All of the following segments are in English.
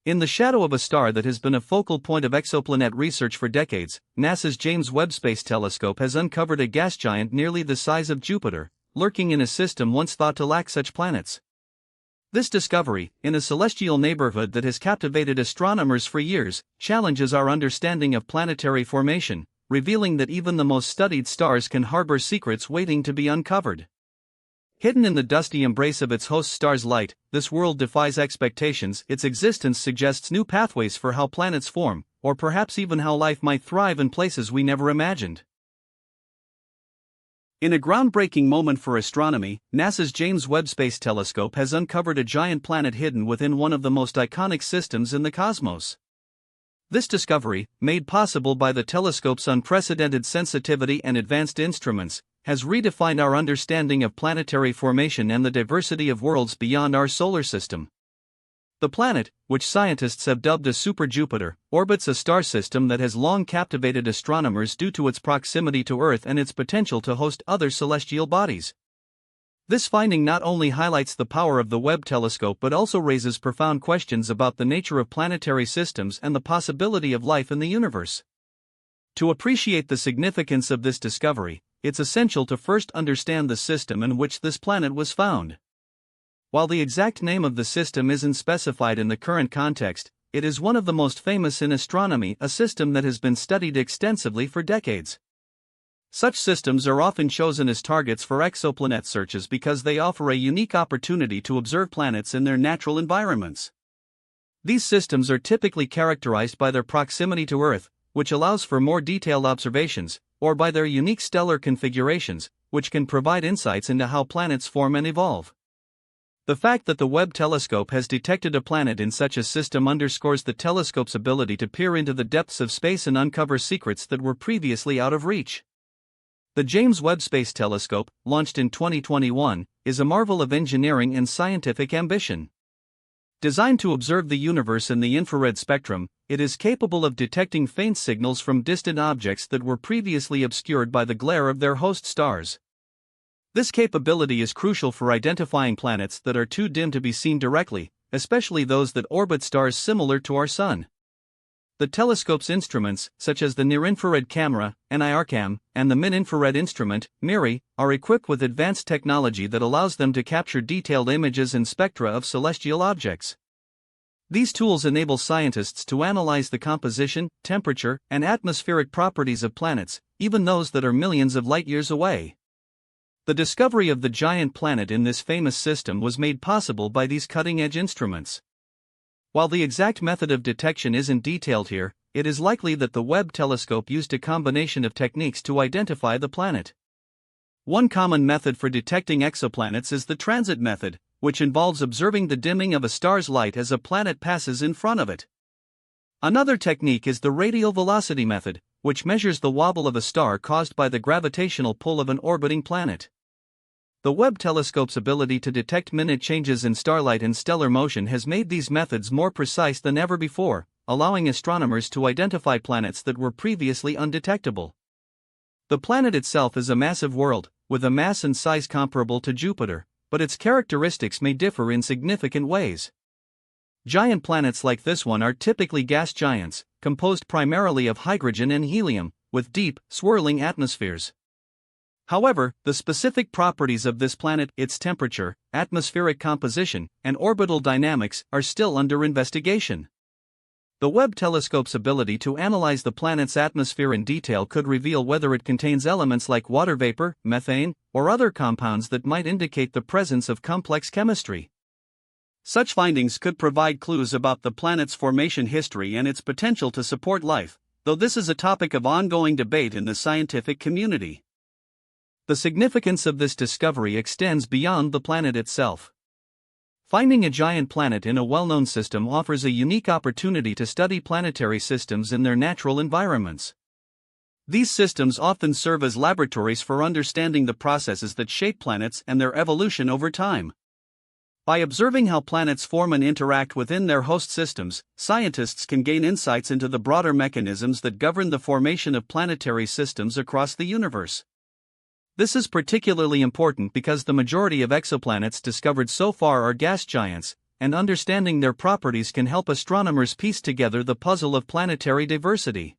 In the shadow of a star that has been a focal point of exoplanet research for decades, NASA's James Webb Space Telescope has uncovered a gas giant nearly the size of Jupiter, lurking in a system once thought to lack such planets. This discovery, in a celestial neighborhood that has captivated astronomers for years, challenges our understanding of planetary formation, revealing that even the most studied stars can harbor secrets waiting to be uncovered. Hidden in the dusty embrace of its host star's light, this world defies expectations. Its existence suggests new pathways for how planets form, or perhaps even how life might thrive in places we never imagined. In a groundbreaking moment for astronomy, NASA's James Webb Space Telescope has uncovered a giant planet hidden within one of the most iconic systems in the cosmos. This discovery, made possible by the telescope's unprecedented sensitivity and advanced instruments, has redefined our understanding of planetary formation and the diversity of worlds beyond our solar system. The planet, which scientists have dubbed a super-Jupiter, orbits a star system that has long captivated astronomers due to its proximity to Earth and its potential to host other celestial bodies. This finding not only highlights the power of the Webb telescope but also raises profound questions about the nature of planetary systems and the possibility of life in the universe. To appreciate the significance of this discovery, it's essential to first understand the system in which this planet was found. While the exact name of the system isn't specified in the current context, it is one of the most famous in astronomy, a system that has been studied extensively for decades. Such systems are often chosen as targets for exoplanet searches because they offer a unique opportunity to observe planets in their natural environments. These systems are typically characterized by their proximity to Earth, which allows for more detailed observations, or by their unique stellar configurations, which can provide insights into how planets form and evolve. The fact that the Webb telescope has detected a planet in such a system underscores the telescope's ability to peer into the depths of space and uncover secrets that were previously out of reach. The James Webb Space Telescope, launched in 2021, is a marvel of engineering and scientific ambition. Designed to observe the universe in the infrared spectrum, it is capable of detecting faint signals from distant objects that were previously obscured by the glare of their host stars. This capability is crucial for identifying planets that are too dim to be seen directly, especially those that orbit stars similar to our Sun. The telescope's instruments, such as the near-infrared camera, NIRCam, and the mid-infrared instrument, MIRI, are equipped with advanced technology that allows them to capture detailed images and spectra of celestial objects. These tools enable scientists to analyze the composition, temperature, and atmospheric properties of planets, even those that are millions of light-years away. The discovery of the giant planet in this famous system was made possible by these cutting-edge instruments. While the exact method of detection isn't detailed here, it is likely that the Webb telescope used a combination of techniques to identify the planet. One common method for detecting exoplanets is the transit method, which involves observing the dimming of a star's light as a planet passes in front of it. Another technique is the radial velocity method, which measures the wobble of a star caused by the gravitational pull of an orbiting planet. The Webb telescope's ability to detect minute changes in starlight and stellar motion has made these methods more precise than ever before, allowing astronomers to identify planets that were previously undetectable. The planet itself is a massive world, with a mass and size comparable to Jupiter, but its characteristics may differ in significant ways. Giant planets like this one are typically gas giants, composed primarily of hydrogen and helium, with deep, swirling atmospheres. However, the specific properties of this planet, its temperature, atmospheric composition, and orbital dynamics, are still under investigation. The Webb telescope's ability to analyze the planet's atmosphere in detail could reveal whether it contains elements like water vapor, methane, or other compounds that might indicate the presence of complex chemistry. Such findings could provide clues about the planet's formation history and its potential to support life, though this is a topic of ongoing debate in the scientific community. The significance of this discovery extends beyond the planet itself. Finding a giant planet in a well-known system offers a unique opportunity to study planetary systems in their natural environments. These systems often serve as laboratories for understanding the processes that shape planets and their evolution over time. By observing how planets form and interact within their host systems, scientists can gain insights into the broader mechanisms that govern the formation of planetary systems across the universe. This is particularly important because the majority of exoplanets discovered so far are gas giants, and understanding their properties can help astronomers piece together the puzzle of planetary diversity.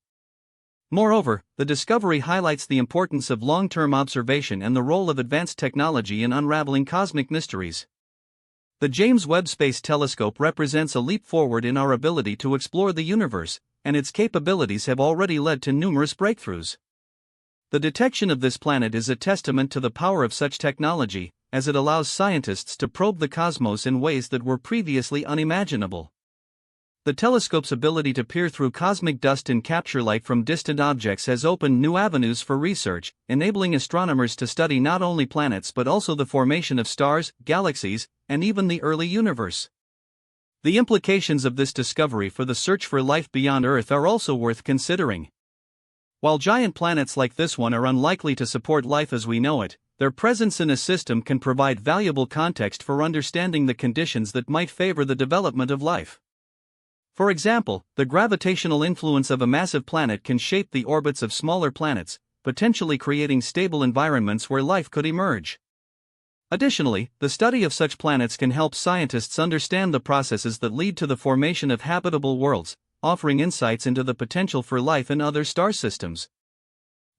Moreover, the discovery highlights the importance of long-term observation and the role of advanced technology in unraveling cosmic mysteries. The James Webb Space Telescope represents a leap forward in our ability to explore the universe, and its capabilities have already led to numerous breakthroughs. The detection of this planet is a testament to the power of such technology, as it allows scientists to probe the cosmos in ways that were previously unimaginable. The telescope's ability to peer through cosmic dust and capture light from distant objects has opened new avenues for research, enabling astronomers to study not only planets but also the formation of stars, galaxies, and even the early universe. The implications of this discovery for the search for life beyond Earth are also worth considering. While giant planets like this one are unlikely to support life as we know it, their presence in a system can provide valuable context for understanding the conditions that might favor the development of life. For example, the gravitational influence of a massive planet can shape the orbits of smaller planets, potentially creating stable environments where life could emerge. Additionally, the study of such planets can help scientists understand the processes that lead to the formation of habitable worlds, offering insights into the potential for life in other star systems.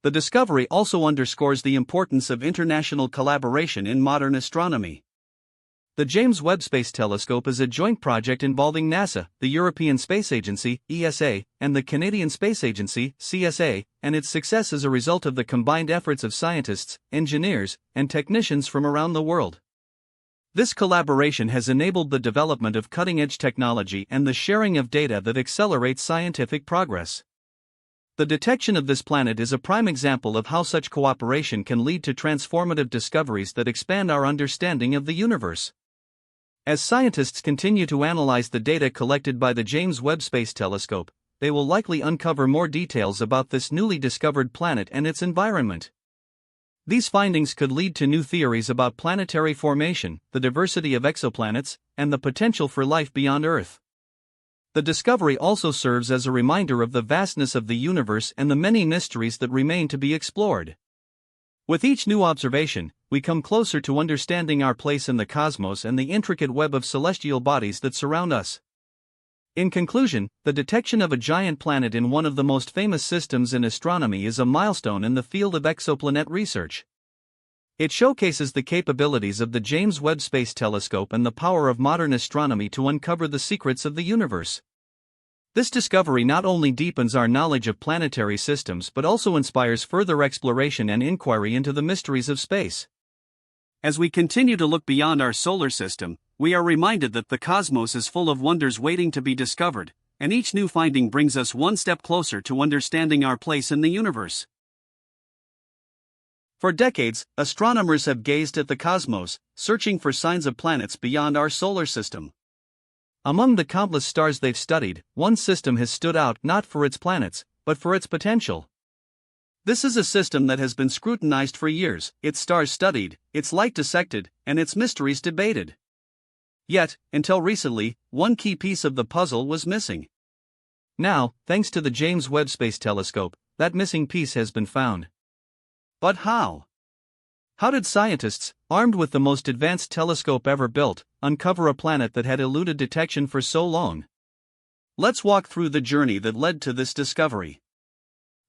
The discovery also underscores the importance of international collaboration in modern astronomy. The James Webb Space Telescope is a joint project involving NASA, the European Space Agency, ESA, and the Canadian Space Agency, CSA, and its success is a result of the combined efforts of scientists, engineers, and technicians from around the world. This collaboration has enabled the development of cutting-edge technology and the sharing of data that accelerates scientific progress. The detection of this planet is a prime example of how such cooperation can lead to transformative discoveries that expand our understanding of the universe. As scientists continue to analyze the data collected by the James Webb Space Telescope, they will likely uncover more details about this newly discovered planet and its environment. These findings could lead to new theories about planetary formation, the diversity of exoplanets, and the potential for life beyond Earth. The discovery also serves as a reminder of the vastness of the universe and the many mysteries that remain to be explored. With each new observation, we come closer to understanding our place in the cosmos and the intricate web of celestial bodies that surround us. In conclusion, the detection of a giant planet in one of the most famous systems in astronomy is a milestone in the field of exoplanet research. It showcases the capabilities of the James Webb Space Telescope and the power of modern astronomy to uncover the secrets of the universe. This discovery not only deepens our knowledge of planetary systems but also inspires further exploration and inquiry into the mysteries of space. As we continue to look beyond our solar system, we are reminded that the cosmos is full of wonders waiting to be discovered, and each new finding brings us one step closer to understanding our place in the universe. For decades, astronomers have gazed at the cosmos, searching for signs of planets beyond our solar system. Among the countless stars they've studied, one system has stood out not for its planets, but for its potential. This is a system that has been scrutinized for years, its stars studied, its light dissected, and its mysteries debated. Yet, until recently, one key piece of the puzzle was missing. Now, thanks to the James Webb Space Telescope, that missing piece has been found. But how? How did scientists, armed with the most advanced telescope ever built, uncover a planet that had eluded detection for so long? Let's walk through the journey that led to this discovery.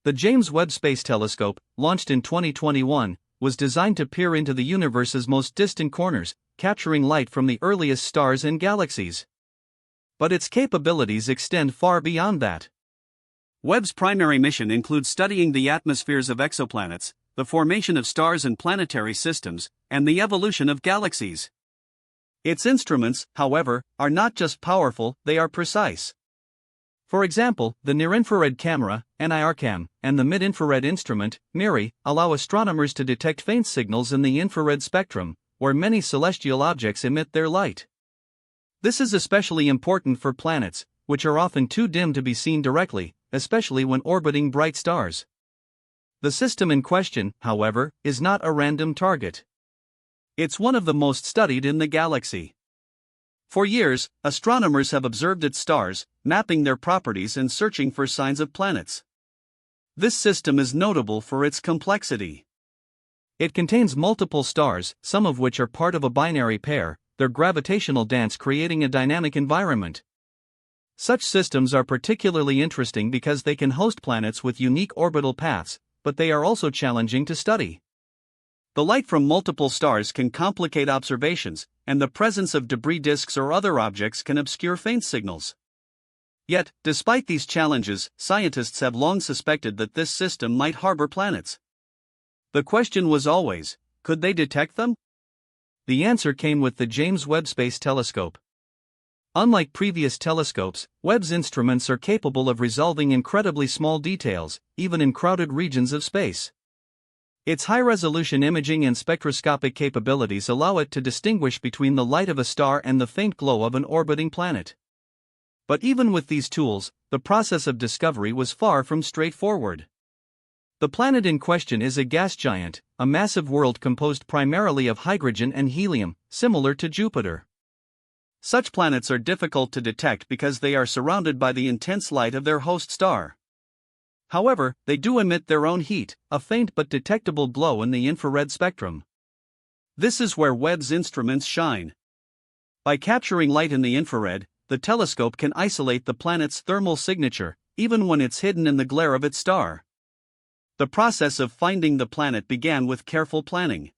The James Webb Space Telescope, launched in 2021, was designed to peer into the universe's most distant corners, capturing light from the earliest stars and galaxies. But its capabilities extend far beyond that. Webb's primary mission includes studying the atmospheres of exoplanets, the formation of stars and planetary systems, and the evolution of galaxies. Its instruments, however, are not just powerful, they are precise. For example, the near-infrared camera, NIRCam, and the mid-infrared instrument, MIRI, allow astronomers to detect faint signals in the infrared spectrum, where many celestial objects emit their light. This is especially important for planets, which are often too dim to be seen directly, especially when orbiting bright stars. The system in question, however, is not a random target. It's one of the most studied in the galaxy. For years, astronomers have observed its stars, mapping their properties and searching for signs of planets. This system is notable for its complexity. It contains multiple stars, some of which are part of a binary pair, their gravitational dance creating a dynamic environment. Such systems are particularly interesting because they can host planets with unique orbital paths, but they are also challenging to study. The light from multiple stars can complicate observations, and the presence of debris disks or other objects can obscure faint signals. Yet, despite these challenges, scientists have long suspected that this system might harbor planets. The question was always, could they detect them? The answer came with the James Webb Space Telescope. Unlike previous telescopes, Webb's instruments are capable of resolving incredibly small details, even in crowded regions of space. Its high-resolution imaging and spectroscopic capabilities allow it to distinguish between the light of a star and the faint glow of an orbiting planet. But even with these tools, the process of discovery was far from straightforward. The planet in question is a gas giant, a massive world composed primarily of hydrogen and helium, similar to Jupiter. Such planets are difficult to detect because they are surrounded by the intense light of their host star. However, they do emit their own heat, a faint but detectable glow in the infrared spectrum. This is where Webb's instruments shine. By capturing light in the infrared, the telescope can isolate the planet's thermal signature, even when it's hidden in the glare of its star. The process of finding the planet began with careful planning.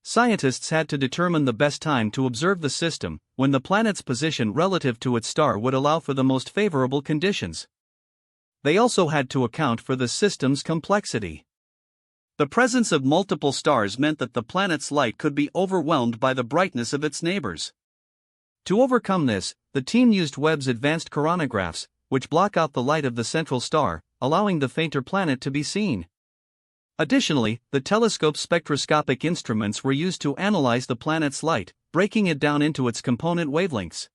Scientists had to determine the best time to observe the system, when the planet's position relative to its star would allow for the most favorable conditions. They also had to account for the system's complexity. The presence of multiple stars meant that the planet's light could be overwhelmed by the brightness of its neighbors. To overcome this, the team used Webb's advanced coronagraphs, which block out the light of the central star, allowing the fainter planet to be seen. Additionally, the telescope's spectroscopic instruments were used to analyze the planet's light, breaking it down into its component wavelengths.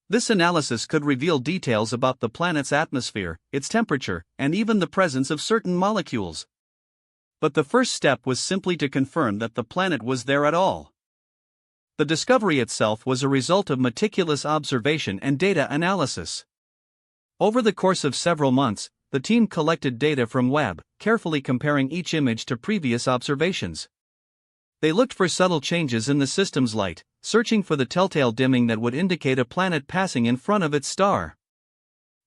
This analysis could reveal details about the planet's atmosphere, its temperature, and even the presence of certain molecules. But the first step was simply to confirm that the planet was there at all. The discovery itself was a result of meticulous observation and data analysis. Over the course of several months, the team collected data from Webb, carefully comparing each image to previous observations. They looked for subtle changes in the system's light, searching for the telltale dimming that would indicate a planet passing in front of its star.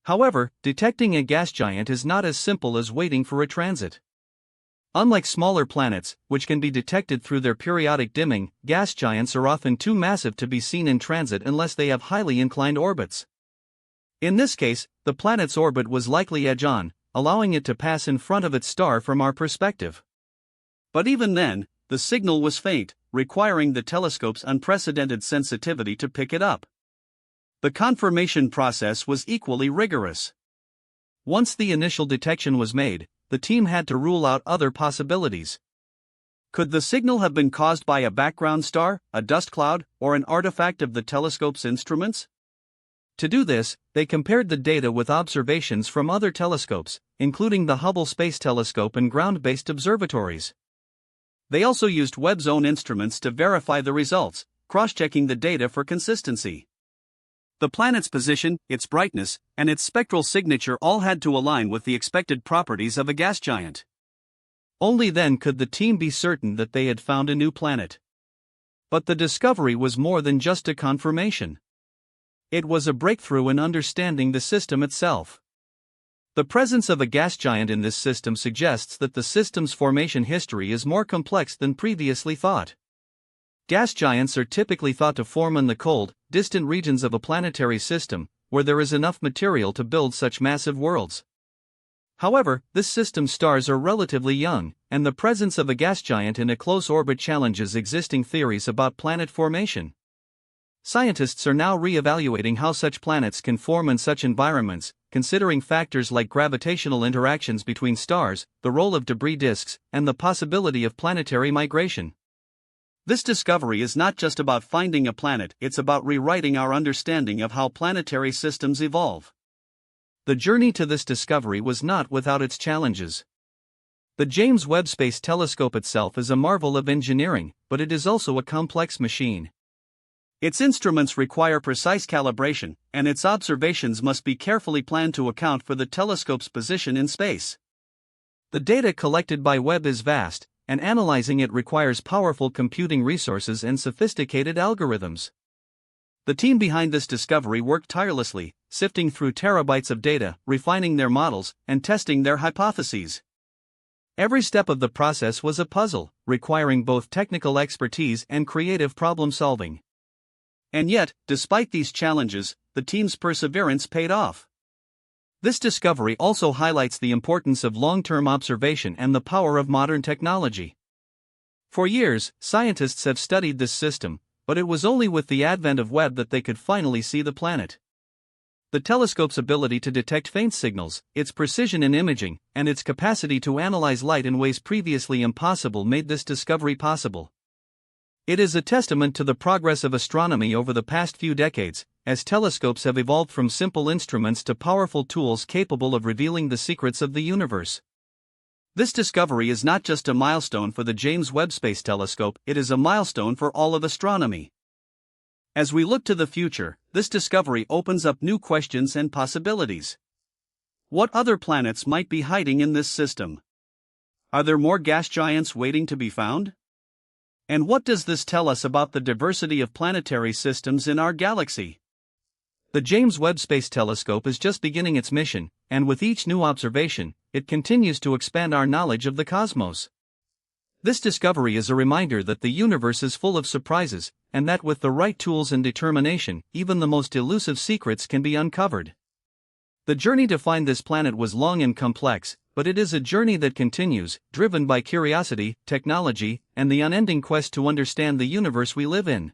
However, detecting a gas giant is not as simple as waiting for a transit. Unlike smaller planets, which can be detected through their periodic dimming, gas giants are often too massive to be seen in transit unless they have highly inclined orbits. In this case, the planet's orbit was likely edge-on, allowing it to pass in front of its star from our perspective. But even then, the signal was faint, requiring the telescope's unprecedented sensitivity to pick it up. The confirmation process was equally rigorous. Once the initial detection was made, the team had to rule out other possibilities. Could the signal have been caused by a background star, a dust cloud, or an artifact of the telescope's instruments? To do this, they compared the data with observations from other telescopes, including the Hubble Space Telescope and ground-based observatories. They also used Webb's own instruments to verify the results, cross-checking the data for consistency. The planet's position, its brightness, and its spectral signature all had to align with the expected properties of a gas giant. Only then could the team be certain that they had found a new planet. But the discovery was more than just a confirmation. It was a breakthrough in understanding the system itself. The presence of a gas giant in this system suggests that the system's formation history is more complex than previously thought. Gas giants are typically thought to form in the cold, distant regions of a planetary system, where there is enough material to build such massive worlds. However, this system's stars are relatively young, and the presence of a gas giant in a close orbit challenges existing theories about planet formation. Scientists are now re-evaluating how such planets can form in such environments, considering factors like gravitational interactions between stars, the role of debris disks, and the possibility of planetary migration. This discovery is not just about finding a planet, it's about rewriting our understanding of how planetary systems evolve. The journey to this discovery was not without its challenges. The James Webb Space Telescope itself is a marvel of engineering, but it is also a complex machine. Its instruments require precise calibration, and its observations must be carefully planned to account for the telescope's position in space. The data collected by Webb is vast, and analyzing it requires powerful computing resources and sophisticated algorithms. The team behind this discovery worked tirelessly, sifting through terabytes of data, refining their models, and testing their hypotheses. Every step of the process was a puzzle, requiring both technical expertise and creative problem-solving. And yet, despite these challenges, the team's perseverance paid off. This discovery also highlights the importance of long-term observation and the power of modern technology. For years, scientists have studied this system, but it was only with the advent of Webb that they could finally see the planet. The telescope's ability to detect faint signals, its precision in imaging, and its capacity to analyze light in ways previously impossible made this discovery possible. It is a testament to the progress of astronomy over the past few decades, as telescopes have evolved from simple instruments to powerful tools capable of revealing the secrets of the universe. This discovery is not just a milestone for the James Webb Space Telescope, it is a milestone for all of astronomy. As we look to the future, this discovery opens up new questions and possibilities. What other planets might be hiding in this system? Are there more gas giants waiting to be found? And what does this tell us about the diversity of planetary systems in our galaxy? The James Webb Space Telescope is just beginning its mission, and with each new observation, it continues to expand our knowledge of the cosmos. This discovery is a reminder that the universe is full of surprises, and that with the right tools and determination, even the most elusive secrets can be uncovered. The journey to find this planet was long and complex, but it is a journey that continues, driven by curiosity, technology, and the unending quest to understand the universe we live in.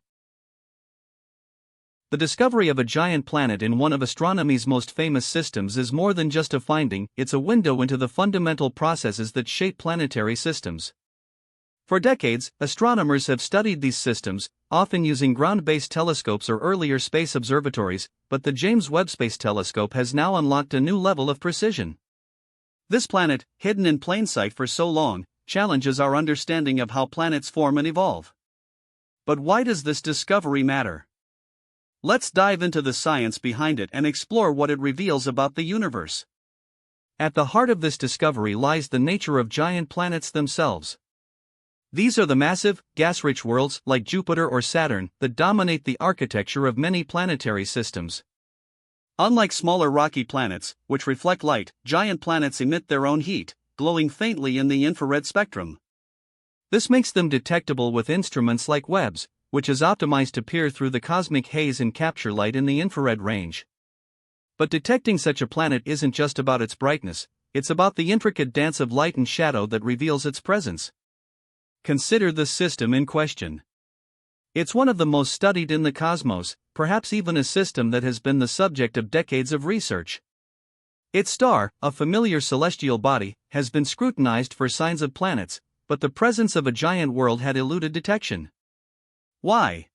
The discovery of a giant planet in one of astronomy's most famous systems is more than just a finding, it's a window into the fundamental processes that shape planetary systems. For decades, astronomers have studied these systems, often using ground-based telescopes or earlier space observatories, but the James Webb Space Telescope has now unlocked a new level of precision. This planet, hidden in plain sight for so long, challenges our understanding of how planets form and evolve. But why does this discovery matter? Let's dive into the science behind it and explore what it reveals about the universe. At the heart of this discovery lies the nature of giant planets themselves. These are the massive, gas-rich worlds, like Jupiter or Saturn, that dominate the architecture of many planetary systems. Unlike smaller rocky planets, which reflect light, giant planets emit their own heat, glowing faintly in the infrared spectrum. This makes them detectable with instruments like Webb's, which is optimized to peer through the cosmic haze and capture light in the infrared range. But detecting such a planet isn't just about its brightness, it's about the intricate dance of light and shadow that reveals its presence. Consider the system in question. It's one of the most studied in the cosmos, perhaps even a system that has been the subject of decades of research. Its star, a familiar celestial body, has been scrutinized for signs of planets, but the presence of a giant world had eluded detection. Why?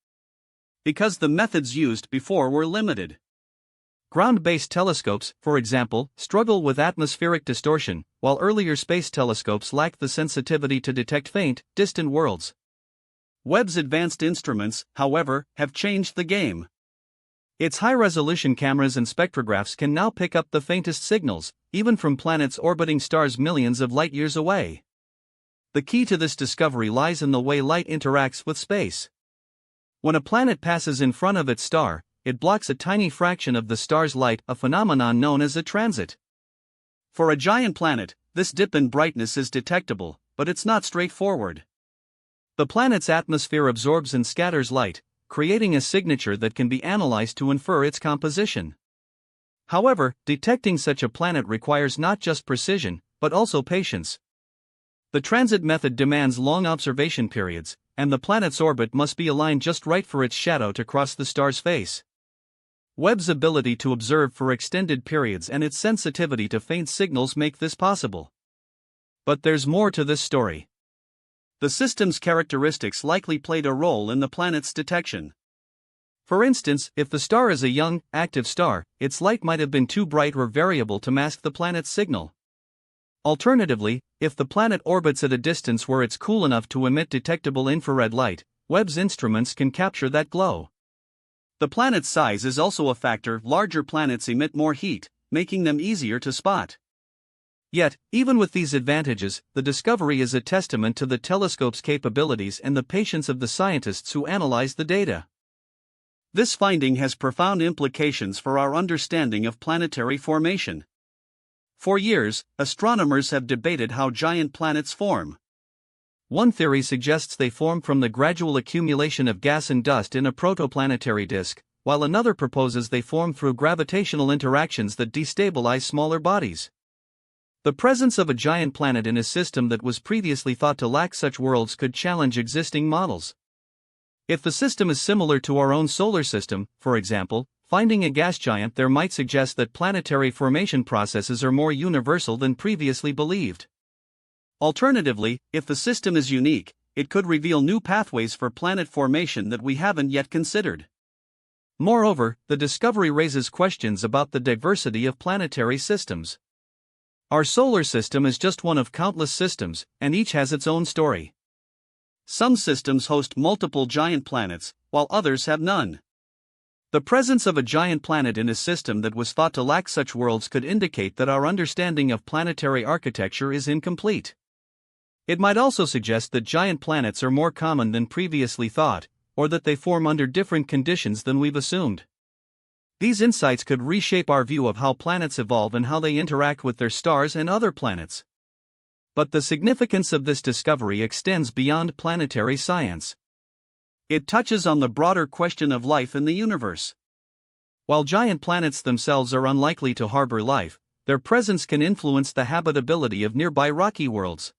Because the methods used before were limited. Ground-based telescopes, for example, struggle with atmospheric distortion, while earlier space telescopes lacked the sensitivity to detect faint, distant worlds. Webb's advanced instruments, however, have changed the game. Its high-resolution cameras and spectrographs can now pick up the faintest signals, even from planets orbiting stars millions of light-years away. The key to this discovery lies in the way light interacts with space. When a planet passes in front of its star, it blocks a tiny fraction of the star's light, a phenomenon known as a transit. For a giant planet, this dip in brightness is detectable, but it's not straightforward. The planet's atmosphere absorbs and scatters light, creating a signature that can be analyzed to infer its composition. However, detecting such a planet requires not just precision, but also patience. The transit method demands long observation periods, and the planet's orbit must be aligned just right for its shadow to cross the star's face. Webb's ability to observe for extended periods and its sensitivity to faint signals make this possible. But there's more to this story. The system's characteristics likely played a role in the planet's detection. For instance, if the star is a young, active star, its light might have been too bright or variable to mask the planet's signal. Alternatively, if the planet orbits at a distance where it's cool enough to emit detectable infrared light, Webb's instruments can capture that glow. The planet's size is also a factor. Larger planets emit more heat, making them easier to spot. Yet, even with these advantages, the discovery is a testament to the telescope's capabilities and the patience of the scientists who analyze the data. This finding has profound implications for our understanding of planetary formation. For years, astronomers have debated how giant planets form. One theory suggests they form from the gradual accumulation of gas and dust in a protoplanetary disk, while another proposes they form through gravitational interactions that destabilize smaller bodies. The presence of a giant planet in a system that was previously thought to lack such worlds could challenge existing models. If the system is similar to our own solar system, for example, finding a gas giant there might suggest that planetary formation processes are more universal than previously believed. Alternatively, if the system is unique, it could reveal new pathways for planet formation that we haven't yet considered. Moreover, the discovery raises questions about the diversity of planetary systems. Our solar system is just one of countless systems, and each has its own story. Some systems host multiple giant planets, while others have none. The presence of a giant planet in a system that was thought to lack such worlds could indicate that our understanding of planetary architecture is incomplete. It might also suggest that giant planets are more common than previously thought, or that they form under different conditions than we've assumed. These insights could reshape our view of how planets evolve and how they interact with their stars and other planets. But the significance of this discovery extends beyond planetary science. It touches on the broader question of life in the universe. While giant planets themselves are unlikely to harbor life, their presence can influence the habitability of nearby rocky worlds.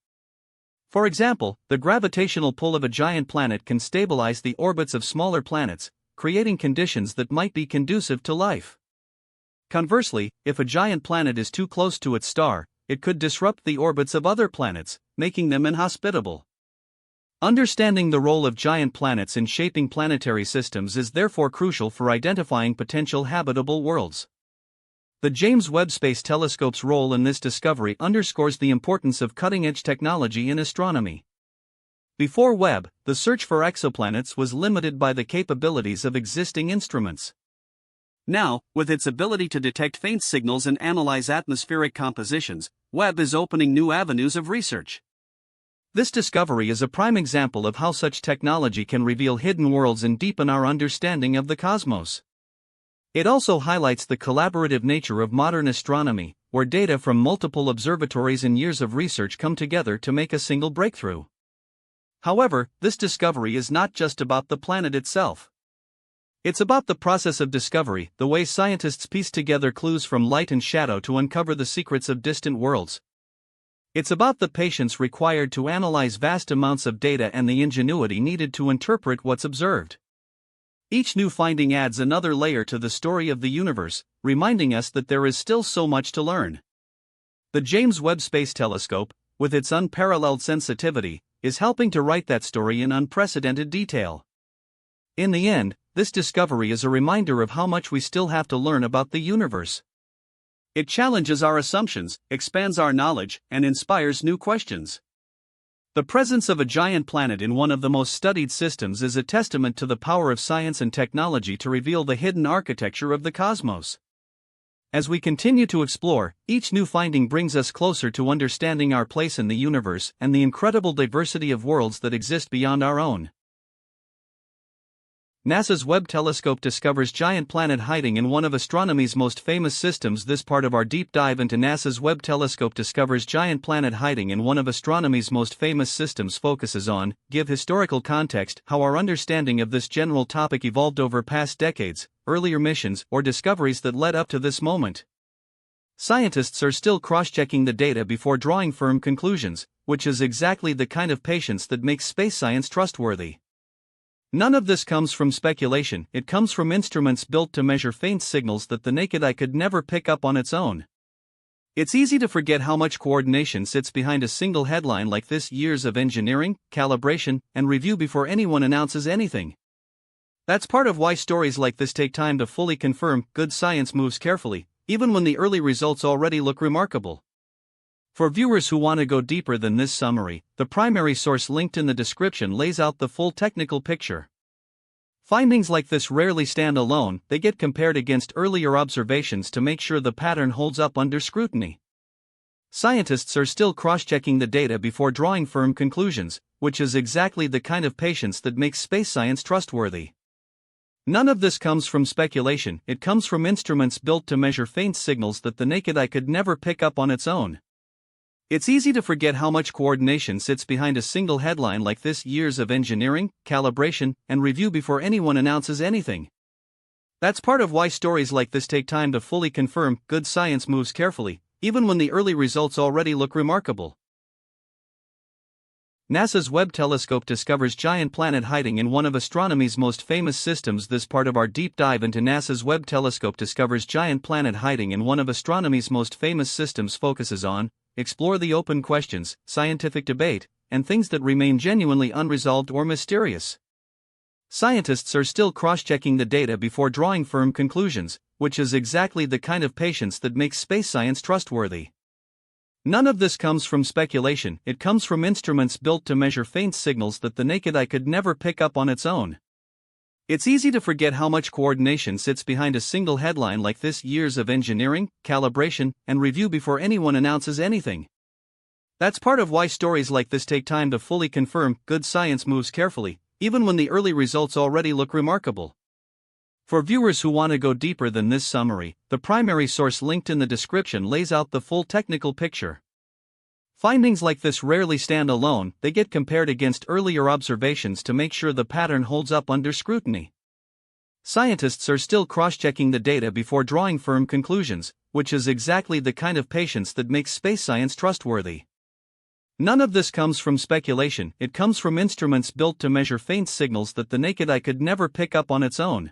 For example, the gravitational pull of a giant planet can stabilize the orbits of smaller planets, creating conditions that might be conducive to life. Conversely, if a giant planet is too close to its star, it could disrupt the orbits of other planets, making them inhospitable. Understanding the role of giant planets in shaping planetary systems is therefore crucial for identifying potential habitable worlds. The James Webb Space Telescope's role in this discovery underscores the importance of cutting-edge technology in astronomy. Before Webb, the search for exoplanets was limited by the capabilities of existing instruments. Now, with its ability to detect faint signals and analyze atmospheric compositions, Webb is opening new avenues of research. This discovery is a prime example of how such technology can reveal hidden worlds and deepen our understanding of the cosmos. It also highlights the collaborative nature of modern astronomy, where data from multiple observatories and years of research come together to make a single breakthrough. However, this discovery is not just about the planet itself. It's about the process of discovery, the way scientists piece together clues from light and shadow to uncover the secrets of distant worlds. It's about the patience required to analyze vast amounts of data and the ingenuity needed to interpret what's observed. Each new finding adds another layer to the story of the universe, reminding us that there is still so much to learn. The James Webb Space Telescope, with its unparalleled sensitivity, is helping to write that story in unprecedented detail. In the end, this discovery is a reminder of how much we still have to learn about the universe. It challenges our assumptions, expands our knowledge, and inspires new questions. The presence of a giant planet in one of the most studied systems is a testament to the power of science and technology to reveal the hidden architecture of the cosmos. As we continue to explore, each new finding brings us closer to understanding our place in the universe and the incredible diversity of worlds that exist beyond our own. NASA's Webb telescope discovers giant planet hiding in one of astronomy's most famous systems. This part of our deep dive into NASA's Webb telescope discovers giant planet hiding in one of astronomy's most famous systems focuses on, give historical context, how our understanding of this general topic evolved over past decades, earlier missions, or discoveries that led up to this moment. Scientists are still cross-checking the data before drawing firm conclusions, which is exactly the kind of patience that makes space science trustworthy. None of this comes from speculation, it comes from instruments built to measure faint signals that the naked eye could never pick up on its own. It's easy to forget how much coordination sits behind a single headline like this: years of engineering, calibration, and review before anyone announces anything. That's part of why stories like this take time to fully confirm. Good science moves carefully, even when the early results already look remarkable. For viewers who want to go deeper than this summary, the primary source linked in the description lays out the full technical picture. Findings like this rarely stand alone, they get compared against earlier observations to make sure the pattern holds up under scrutiny. Scientists are still cross-checking the data before drawing firm conclusions, which is exactly the kind of patience that makes space science trustworthy. None of this comes from speculation, it comes from instruments built to measure faint signals that the naked eye could never pick up on its own. It's easy to forget how much coordination sits behind a single headline like this: years of engineering, calibration, and review before anyone announces anything. That's part of why stories like this take time to fully confirm. Good science moves carefully, even when the early results already look remarkable. NASA's Webb telescope discovers giant planet hiding in one of astronomy's most famous systems. This part of our deep dive into NASA's Webb telescope discovers giant planet hiding in one of astronomy's most famous systems focuses on explore the open questions, scientific debate, and things that remain genuinely unresolved or mysterious. Scientists are still cross-checking the data before drawing firm conclusions, which is exactly the kind of patience that makes space science trustworthy. None of this comes from speculation, it comes from instruments built to measure faint signals that the naked eye could never pick up on its own. It's easy to forget how much coordination sits behind a single headline like this: years of engineering, calibration, and review before anyone announces anything. That's part of why stories like this take time to fully confirm. Good science moves carefully, even when the early results already look remarkable. For viewers who want to go deeper than this summary, the primary source linked in the description lays out the full technical picture. Findings like this rarely stand alone, they get compared against earlier observations to make sure the pattern holds up under scrutiny. Scientists are still cross-checking the data before drawing firm conclusions, which is exactly the kind of patience that makes space science trustworthy. None of this comes from speculation, it comes from instruments built to measure faint signals that the naked eye could never pick up on its own.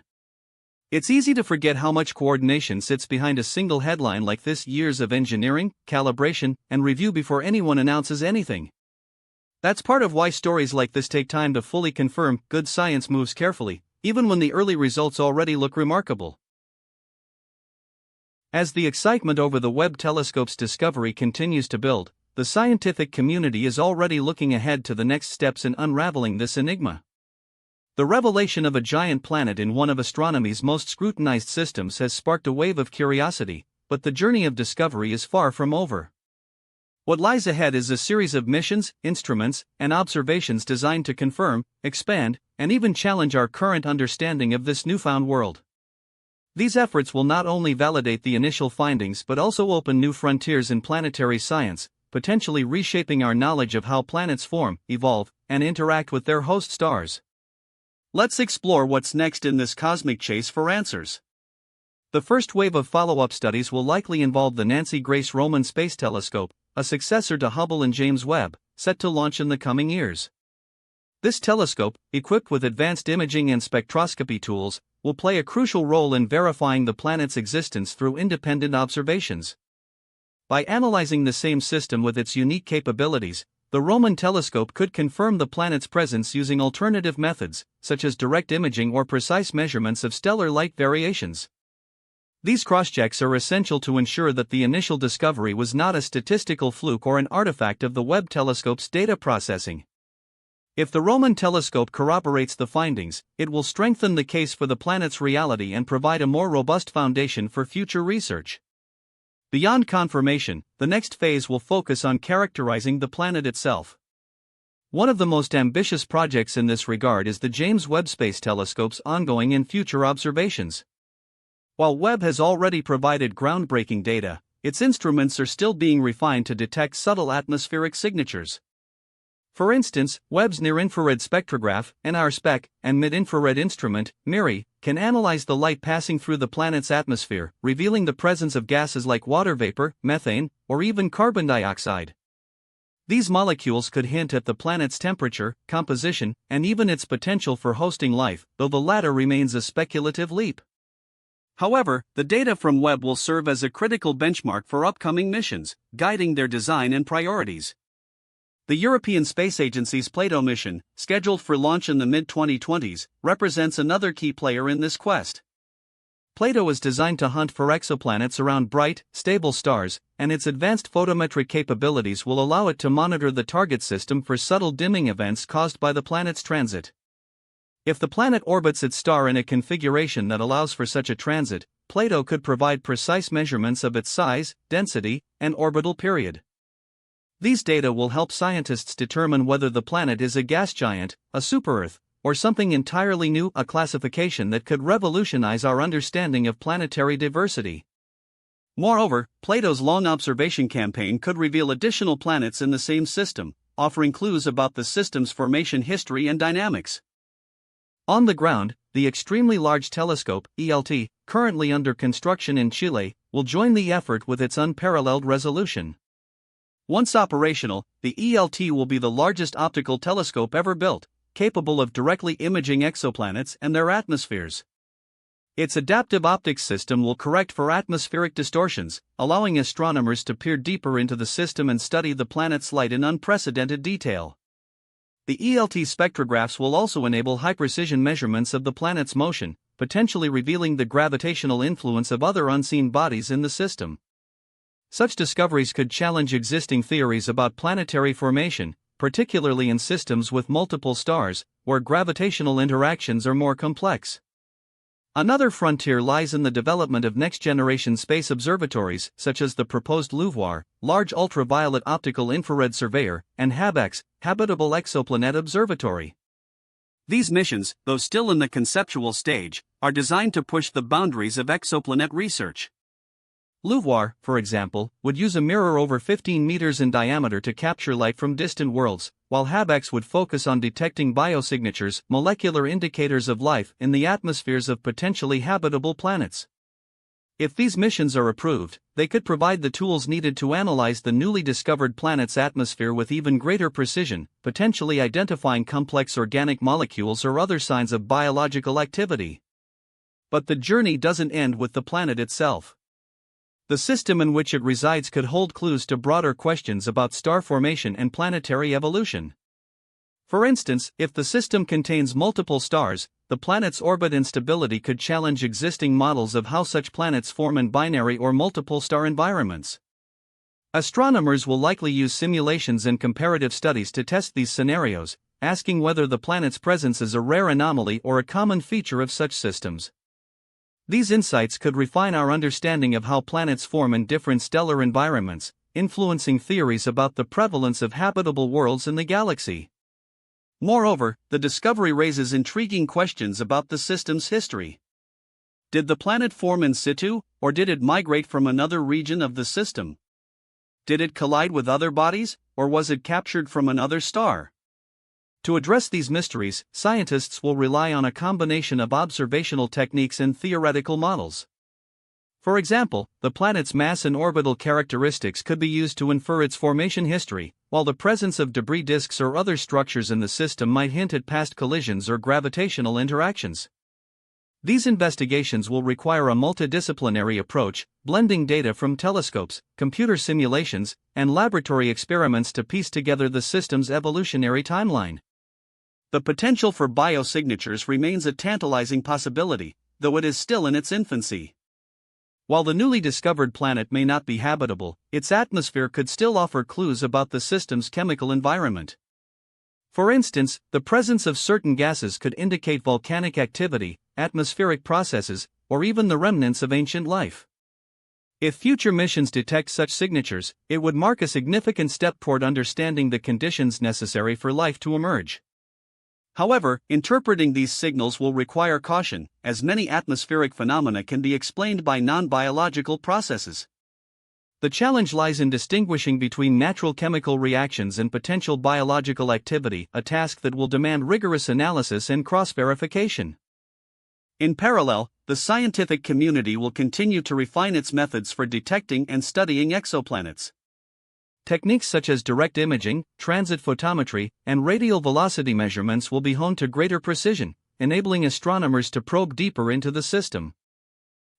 It's easy to forget how much coordination sits behind a single headline like this: years of engineering, calibration, and review before anyone announces anything. That's part of why stories like this take time to fully confirm. Good science moves carefully, even when the early results already look remarkable. As the excitement over the Webb telescope's discovery continues to build, the scientific community is already looking ahead to the next steps in unraveling this enigma. The revelation of a giant planet in one of astronomy's most scrutinized systems has sparked a wave of curiosity, but the journey of discovery is far from over. What lies ahead is a series of missions, instruments, and observations designed to confirm, expand, and even challenge our current understanding of this newfound world. These efforts will not only validate the initial findings but also open new frontiers in planetary science, potentially reshaping our knowledge of how planets form, evolve, and interact with their host stars. Let's explore what's next in this cosmic chase for answers. The first wave of follow-up studies will likely involve the Nancy Grace Roman Space Telescope, a successor to Hubble and James Webb, set to launch in the coming years. This telescope, equipped with advanced imaging and spectroscopy tools, will play a crucial role in verifying the planet's existence through independent observations. By analyzing the same system with its unique capabilities, the Roman telescope could confirm the planet's presence using alternative methods, such as direct imaging or precise measurements of stellar light variations. These crosschecks are essential to ensure that the initial discovery was not a statistical fluke or an artifact of the Webb telescope's data processing. If the Roman telescope corroborates the findings, it will strengthen the case for the planet's reality and provide a more robust foundation for future research. Beyond confirmation, the next phase will focus on characterizing the planet itself. One of the most ambitious projects in this regard is the James Webb Space Telescope's ongoing and future observations. While Webb has already provided groundbreaking data, its instruments are still being refined to detect subtle atmospheric signatures. For instance, Webb's near-infrared spectrograph, NR-SPEC, and mid-infrared instrument, MIRI, can analyze the light passing through the planet's atmosphere, revealing the presence of gases like water vapor, methane, or even carbon dioxide. These molecules could hint at the planet's temperature, composition, and even its potential for hosting life, though the latter remains a speculative leap. However, the data from Webb will serve as a critical benchmark for upcoming missions, guiding their design and priorities. The European Space Agency's Plato mission, scheduled for launch in the mid-2020s, represents another key player in this quest. Plato is designed to hunt for exoplanets around bright, stable stars, and its advanced photometric capabilities will allow it to monitor the target system for subtle dimming events caused by the planet's transit. If the planet orbits its star in a configuration that allows for such a transit, Plato could provide precise measurements of its size, density, and orbital period. These data will help scientists determine whether the planet is a gas giant, a super-Earth, or something entirely new, a classification that could revolutionize our understanding of planetary diversity. Moreover, Plato's long observation campaign could reveal additional planets in the same system, offering clues about the system's formation history and dynamics. On the ground, the extremely large telescope, ELT, currently under construction in Chile, will join the effort with its unparalleled resolution. Once operational, the ELT will be the largest optical telescope ever built, capable of directly imaging exoplanets and their atmospheres. Its adaptive optics system will correct for atmospheric distortions, allowing astronomers to peer deeper into the system and study the planet's light in unprecedented detail. The ELT spectrographs will also enable high-precision measurements of the planet's motion, potentially revealing the gravitational influence of other unseen bodies in the system. Such discoveries could challenge existing theories about planetary formation, particularly in systems with multiple stars, where gravitational interactions are more complex. Another frontier lies in the development of next-generation space observatories, such as the proposed LUVOIR, Large Ultraviolet Optical Infrared Surveyor, and HABEX, Habitable Exoplanet Observatory. These missions, though still in the conceptual stage, are designed to push the boundaries of exoplanet research. LUVOIR, for example, would use a mirror over 15 meters in diameter to capture light from distant worlds, while HABEX would focus on detecting biosignatures, molecular indicators of life, in the atmospheres of potentially habitable planets. If these missions are approved, they could provide the tools needed to analyze the newly discovered planet's atmosphere with even greater precision, potentially identifying complex organic molecules or other signs of biological activity. But the journey doesn't end with the planet itself. The system in which it resides could hold clues to broader questions about star formation and planetary evolution. For instance, if the system contains multiple stars, the planet's orbit and stability could challenge existing models of how such planets form in binary or multiple star environments. Astronomers will likely use simulations and comparative studies to test these scenarios, asking whether the planet's presence is a rare anomaly or a common feature of such systems. These insights could refine our understanding of how planets form in different stellar environments, influencing theories about the prevalence of habitable worlds in the galaxy. Moreover, the discovery raises intriguing questions about the system's history. Did the planet form in situ, or did it migrate from another region of the system? Did it collide with other bodies, or was it captured from another star? To address these mysteries, scientists will rely on a combination of observational techniques and theoretical models. For example, the planet's mass and orbital characteristics could be used to infer its formation history, while the presence of debris disks or other structures in the system might hint at past collisions or gravitational interactions. These investigations will require a multidisciplinary approach, blending data from telescopes, computer simulations, and laboratory experiments to piece together the system's evolutionary timeline. The potential for biosignatures remains a tantalizing possibility, though it is still in its infancy. While the newly discovered planet may not be habitable, its atmosphere could still offer clues about the system's chemical environment. For instance, the presence of certain gases could indicate volcanic activity, atmospheric processes, or even the remnants of ancient life. If future missions detect such signatures, it would mark a significant step toward understanding the conditions necessary for life to emerge. However, interpreting these signals will require caution, as many atmospheric phenomena can be explained by non-biological processes. The challenge lies in distinguishing between natural chemical reactions and potential biological activity, a task that will demand rigorous analysis and cross-verification. In parallel, the scientific community will continue to refine its methods for detecting and studying exoplanets. Techniques such as direct imaging, transit photometry, and radial velocity measurements will be honed to greater precision, enabling astronomers to probe deeper into the system.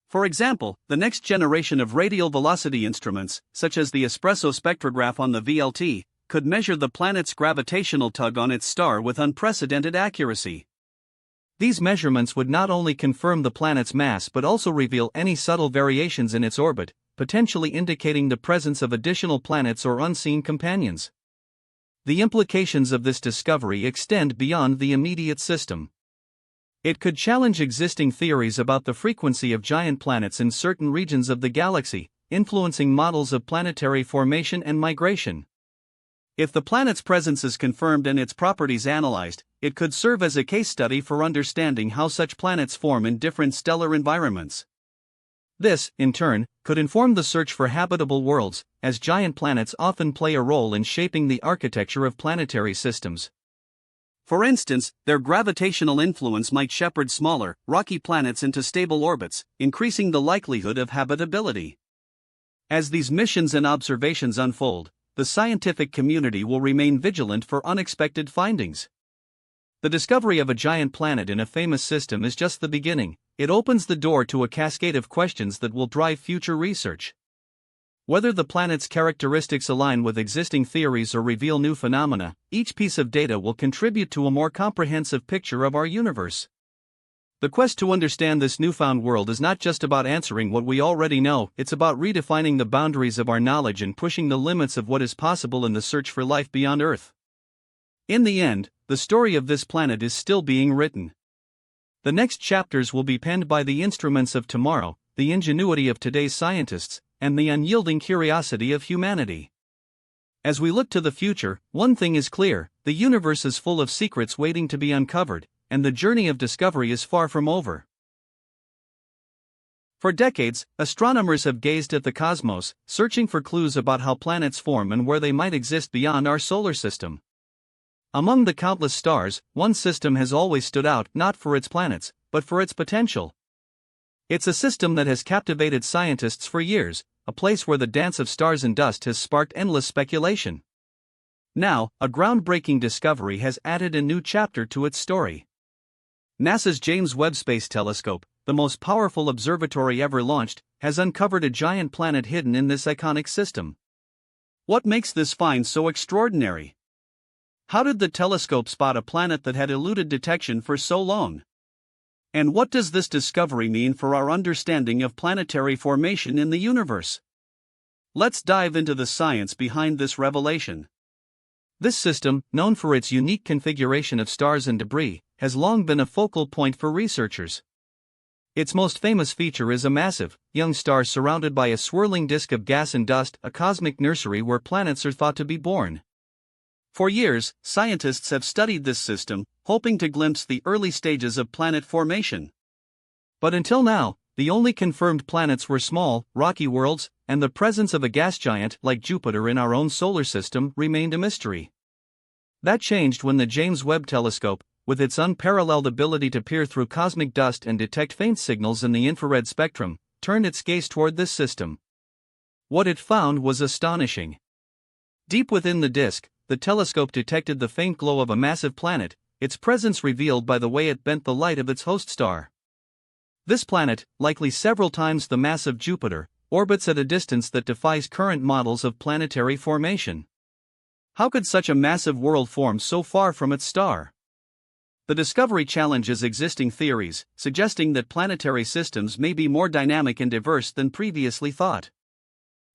For example, the next generation of radial velocity instruments, such as the espresso spectrograph on the VLT, could measure the planet's gravitational tug on its star with unprecedented accuracy. These measurements would not only confirm the planet's mass but also reveal any subtle variations in its orbit, potentially indicating the presence of additional planets or unseen companions. The implications of this discovery extend beyond the immediate system. It could challenge existing theories about the frequency of giant planets in certain regions of the galaxy, influencing models of planetary formation and migration. If the planet's presence is confirmed and its properties analyzed, it could serve as a case study for understanding how such planets form in different stellar environments. This, in turn, could inform the search for habitable worlds, as giant planets often play a role in shaping the architecture of planetary systems. For instance, their gravitational influence might shepherd smaller, rocky planets into stable orbits, increasing the likelihood of habitability. As these missions and observations unfold, the scientific community will remain vigilant for unexpected findings. The discovery of a giant planet in a famous system is just the beginning. It opens the door to a cascade of questions that will drive future research. Whether the planet's characteristics align with existing theories or reveal new phenomena, each piece of data will contribute to a more comprehensive picture of our universe. The quest to understand this newfound world is not just about answering what we already know, it's about redefining the boundaries of our knowledge and pushing the limits of what is possible in the search for life beyond Earth. In the end, the story of this planet is still being written. The next chapters will be penned by the instruments of tomorrow, the ingenuity of today's scientists, and the unyielding curiosity of humanity. As we look to the future, one thing is clear: the universe is full of secrets waiting to be uncovered, and the journey of discovery is far from over. For decades, astronomers have gazed at the cosmos, searching for clues about how planets form and where they might exist beyond our solar system. Among the countless stars, one system has always stood out, not for its planets, but for its potential. It's a system that has captivated scientists for years, a place where the dance of stars and dust has sparked endless speculation. Now, a groundbreaking discovery has added a new chapter to its story. NASA's James Webb Space Telescope, the most powerful observatory ever launched, has uncovered a giant planet hidden in this iconic system. What makes this find so extraordinary? How did the telescope spot a planet that had eluded detection for so long? And what does this discovery mean for our understanding of planetary formation in the universe? Let's dive into the science behind this revelation. This system, known for its unique configuration of stars and debris, has long been a focal point for researchers. Its most famous feature is a massive, young star surrounded by a swirling disk of gas and dust, a cosmic nursery where planets are thought to be born. For years, scientists have studied this system, hoping to glimpse the early stages of planet formation. But until now, the only confirmed planets were small, rocky worlds, and the presence of a gas giant like Jupiter in our own solar system remained a mystery. That changed when the James Webb Telescope, with its unparalleled ability to peer through cosmic dust and detect faint signals in the infrared spectrum, turned its gaze toward this system. What it found was astonishing. Deep within the disk, the telescope detected the faint glow of a massive planet, its presence revealed by the way it bent the light of its host star. This planet, likely several times the mass of Jupiter, orbits at a distance that defies current models of planetary formation. How could such a massive world form so far from its star? The discovery challenges existing theories, suggesting that planetary systems may be more dynamic and diverse than previously thought.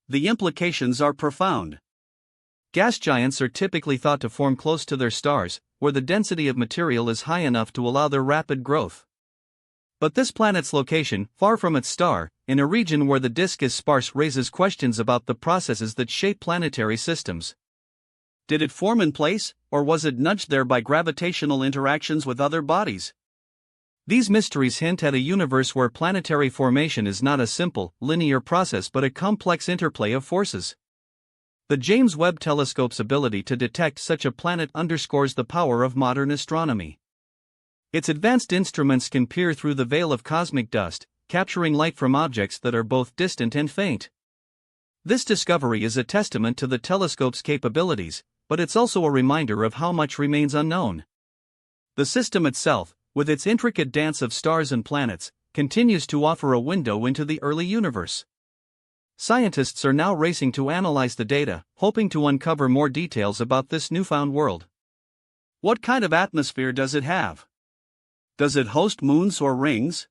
The implications are profound. Gas giants are typically thought to form close to their stars, where the density of material is high enough to allow their rapid growth. But this planet's location, far from its star, in a region where the disk is sparse, raises questions about the processes that shape planetary systems. Did it form in place, or was it nudged there by gravitational interactions with other bodies? These mysteries hint at a universe where planetary formation is not a simple, linear process but a complex interplay of forces. The James Webb Telescope's ability to detect such a planet underscores the power of modern astronomy. Its advanced instruments can peer through the veil of cosmic dust, capturing light from objects that are both distant and faint. This discovery is a testament to the telescope's capabilities, but it's also a reminder of how much remains unknown. The system itself, with its intricate dance of stars and planets, continues to offer a window into the early universe. Scientists are now racing to analyze the data, hoping to uncover more details about this newfound world. What kind of atmosphere does it have? Does it host moons or rings?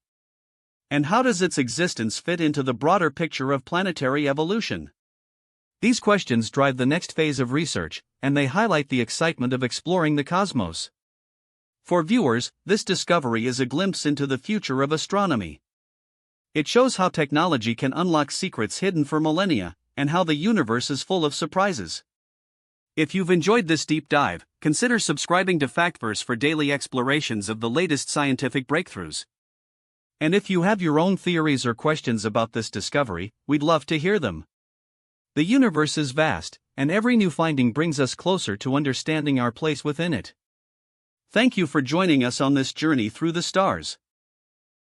And how does its existence fit into the broader picture of planetary evolution? These questions drive the next phase of research, and they highlight the excitement of exploring the cosmos. For viewers, this discovery is a glimpse into the future of astronomy. It shows how technology can unlock secrets hidden for millennia, and how the universe is full of surprises. If you've enjoyed this deep dive, consider subscribing to FactVerse for daily explorations of the latest scientific breakthroughs. And if you have your own theories or questions about this discovery, we'd love to hear them. The universe is vast, and every new finding brings us closer to understanding our place within it. Thank you for joining us on this journey through the stars.